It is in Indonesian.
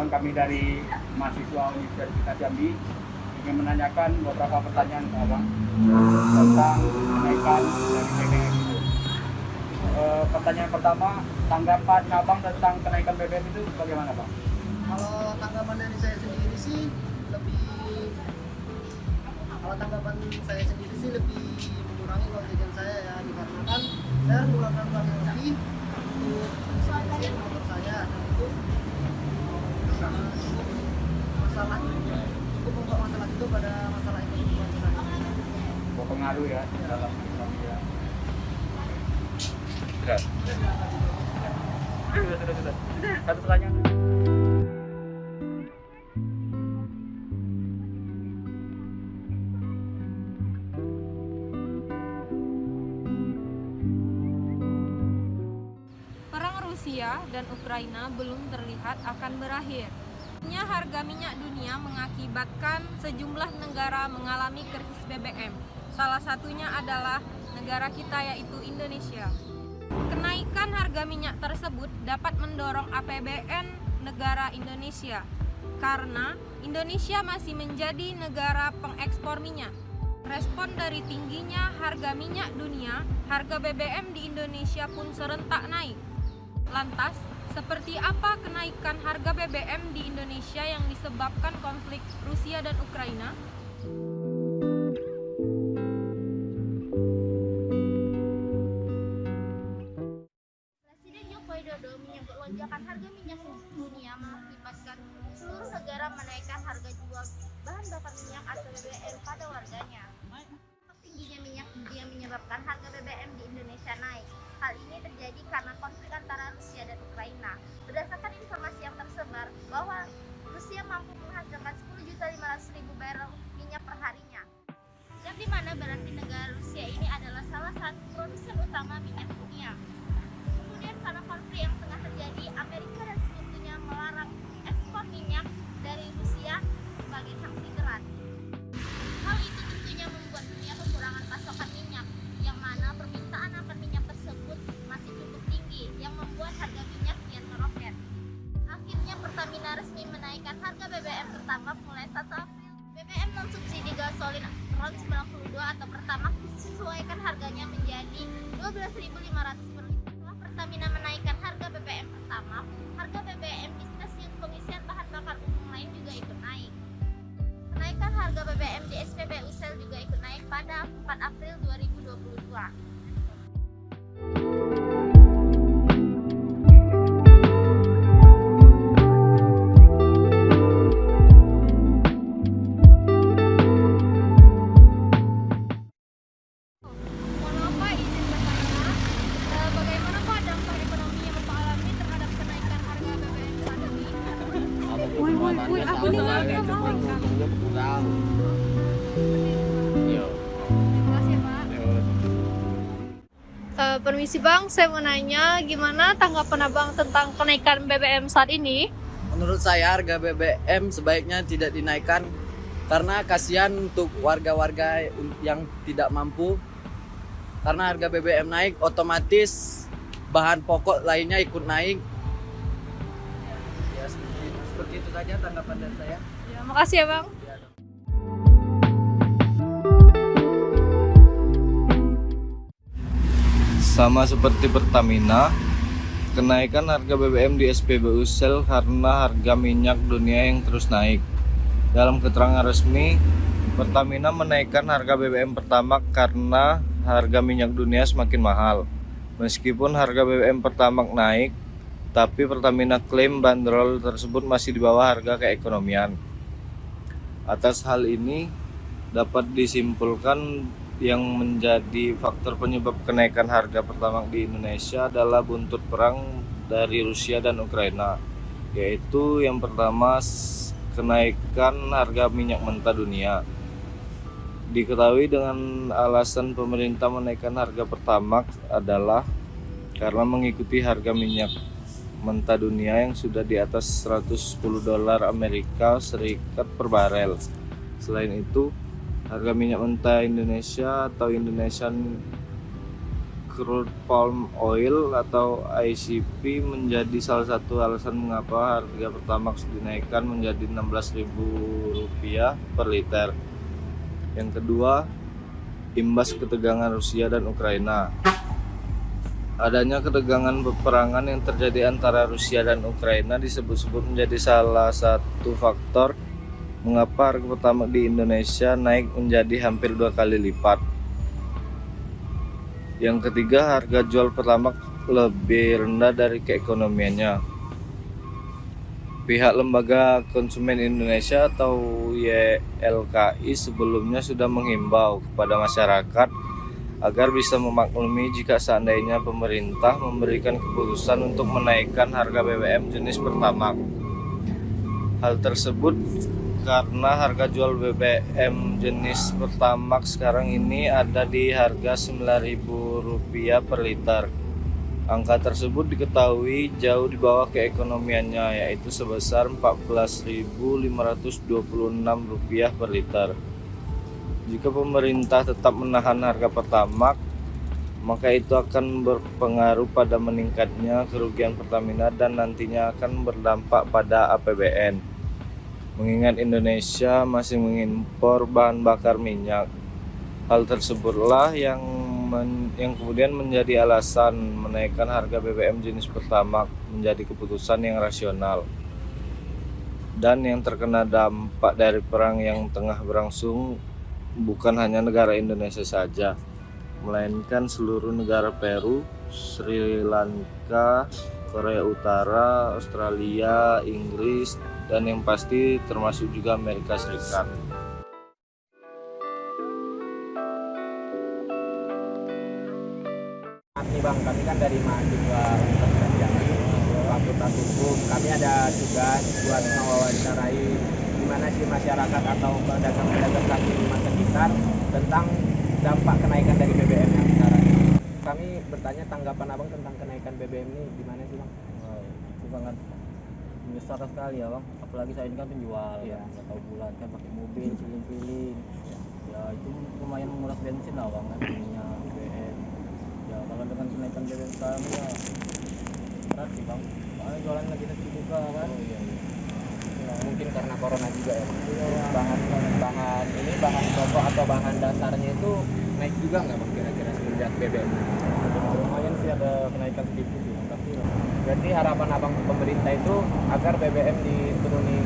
kami dari mahasiswa Universitas Jambi ingin menanyakan beberapa pertanyaan ke Abang tentang kenaikan dari BBM itu. Pertanyaan pertama, tanggapan Abang tentang kenaikan BBM itu bagaimana, Bang? Kalau tanggapan dari saya sendiri sih lebih mengurangi uang jajan saya ya, dikarenakan saya mengeluarkan uang yang lebih untuk bensin motor saya, dan itu masalah cukup membuat masalah itu pada masalah ekonomi keluarga saya. Berpengaruh ya dalam ekonomi ya. Sudah. Satu pertanyaan. Perang Rusia dan Ukraina belum terlihat akan berakhir. Harga minyak dunia mengakibatkan sejumlah negara mengalami krisis BBM. Salah satunya adalah negara kita, yaitu Indonesia. Kenaikan harga minyak tersebut dapat mendorong APBN negara Indonesia karena Indonesia masih menjadi negara pengekspor minyak. Respon dari tingginya harga minyak dunia, harga BBM di Indonesia pun serentak naik. Lantas, seperti apa kenaikan harga BBM di Indonesia yang disebabkan konflik Rusia dan Ukraina? Presiden Joko Widodo menyebut lonjakan harga minyak dunia mengakibatkan seluruh negara menaikkan harga jual bahan bakar minyak atau BBM pada warganya. Tingginya minyak dunia menyebabkan harga BBM di Indonesia naik. Hal ini terjadi karena konflik antara Rusia dan Ukraina. Berdasarkan informasi yang tersebar bahwa Rusia mampu menghasilkan 10.500.000 barel minyak per harinya. Yang dimana berarti negara Rusia ini adalah salah satu produsen utama minyak dunia. Kemudian karena konflik yang tengah terjadi, Amerika dan sekutunya melarang ekspor minyak dari Rusia sebagai sanksi berat. Hal itu tentunya membuat dunia kekurangan pasokan minyak, yang mana permintaan akan minyak tersebut masih cukup tinggi, yang membuat harga minyak kian meroket. Akhirnya Pertamina resmi menaikkan harga BBM Pertamax mulai 1 April. BBM non subsidi gasolin RON 92 atau Pertamax disesuaikan harganya menjadi 12.500 per liter. Setelah Pertamina menaikkan harga BBM Pertamax, harga BBM di stasiun pengisian bahan bakar umum lain juga ikut naik. Kenaikan harga BBM di SPBU Sel juga ikut naik pada 4 April 2022. Mohon maaf Pak, izin bertanya, bagaimana Pak dampak ekonomi yang Bapak alami terhadap kenaikan harga BBM saat ini? Woi, aku dengar kurang. Yo. Terima kasih ya Pak. Permisi Bang, saya mau nanya gimana tanggapan Abang tentang kenaikan BBM saat ini? Menurut saya harga BBM sebaiknya tidak dinaikkan karena kasihan untuk warga-warga yang tidak mampu. Karena harga BBM naik, otomatis bahan pokok lainnya ikut naik. Ya, seperti itu saja tanggapan dari saya. Ya, makasih ya Bang. Sama seperti Pertamina, kenaikan harga BBM di SPBU Sel karena harga minyak dunia yang terus naik. Dalam keterangan resmi, Pertamina menaikkan harga BBM Pertamax karena harga minyak dunia semakin mahal. Meskipun harga BBM Pertamax naik, tapi Pertamina klaim bandrol tersebut masih di bawah harga keekonomian. Atas hal ini, dapat disimpulkan yang menjadi faktor penyebab kenaikan harga Pertamax di Indonesia adalah buntut perang dari Rusia dan Ukraina, yaitu yang pertama kenaikan harga minyak mentah dunia. Diketahui dengan alasan pemerintah menaikkan harga Pertamax adalah karena mengikuti harga minyak mentah dunia yang sudah di atas 110 dolar Amerika Serikat per barel. Selain itu, harga minyak mentah Indonesia atau Indonesian crude palm oil atau ICP menjadi salah satu alasan mengapa harga Pertamax dinaikkan menjadi Rp16.000 per liter. Yang kedua, imbas ketegangan Rusia dan Ukraina. Adanya ketegangan peperangan yang terjadi antara Rusia dan Ukraina disebut-sebut menjadi salah satu faktor mengapa harga Pertamax di Indonesia naik menjadi hampir 2 kali lipat. Yang ketiga, harga jual Pertamax lebih rendah dari keekonomiannya. Pihak Lembaga Konsumen Indonesia atau YLKI sebelumnya sudah menghimbau kepada masyarakat agar bisa memaklumi jika seandainya pemerintah memberikan keputusan untuk menaikkan harga BBM jenis Pertamax. Hal tersebut karena harga jual BBM jenis Pertamax sekarang ini ada di harga Rp9.000 per liter. Angka tersebut diketahui jauh di bawah keekonomiannya, yaitu sebesar Rp14.526 per liter. Jika pemerintah tetap menahan harga Pertamax, maka itu akan berpengaruh pada meningkatnya kerugian Pertamina dan nantinya akan berdampak pada APBN. Mengingat Indonesia masih mengimpor bahan bakar minyak, hal tersebutlah yang kemudian menjadi alasan menaikkan harga BBM jenis Pertamax menjadi keputusan yang rasional. Dan yang terkena dampak dari perang yang tengah berlangsung bukan hanya negara Indonesia saja, melainkan seluruh negara Peru, Sri Lanka, Korea Utara, Australia, Inggris, dan yang pasti termasuk juga Amerika Serikat. Nih Bang, kami kan dari mahasiswa Universitas Jambi, Fakultas Hukum. Kami ada tugas buat mewawancarai gimana sih masyarakat atau pedagang-pedagang kaki lima sekitar tentang dampak kenaikan dari BBM yang sekarang ini. Kami bertanya tanggapan Abang tentang kenaikan BBM ini gimana sih Bang? Itu sangat besar sekali ya Bang, apalagi saya ini kan penjual, Iya. nggak tahu bulan kan pakai mobil keliling-keliling, ya itu lumayan menguras bensin lah Bang, kan minyak, BBM. Ya kalau dengan kenaikan BBM sekarang ya berat sih Bang, soalnya jualan lagi terbuka kan. Oh iya. Mungkin karena corona juga ya. Bahan pokok atau bahan dasarnya itu naik juga nggak Bang kira-kira semenjak BBM? Lumayan sih ada kenaikan sedikit sih Bang, tapi Berarti harapan Abang ke pemerintah itu agar BBM dituruni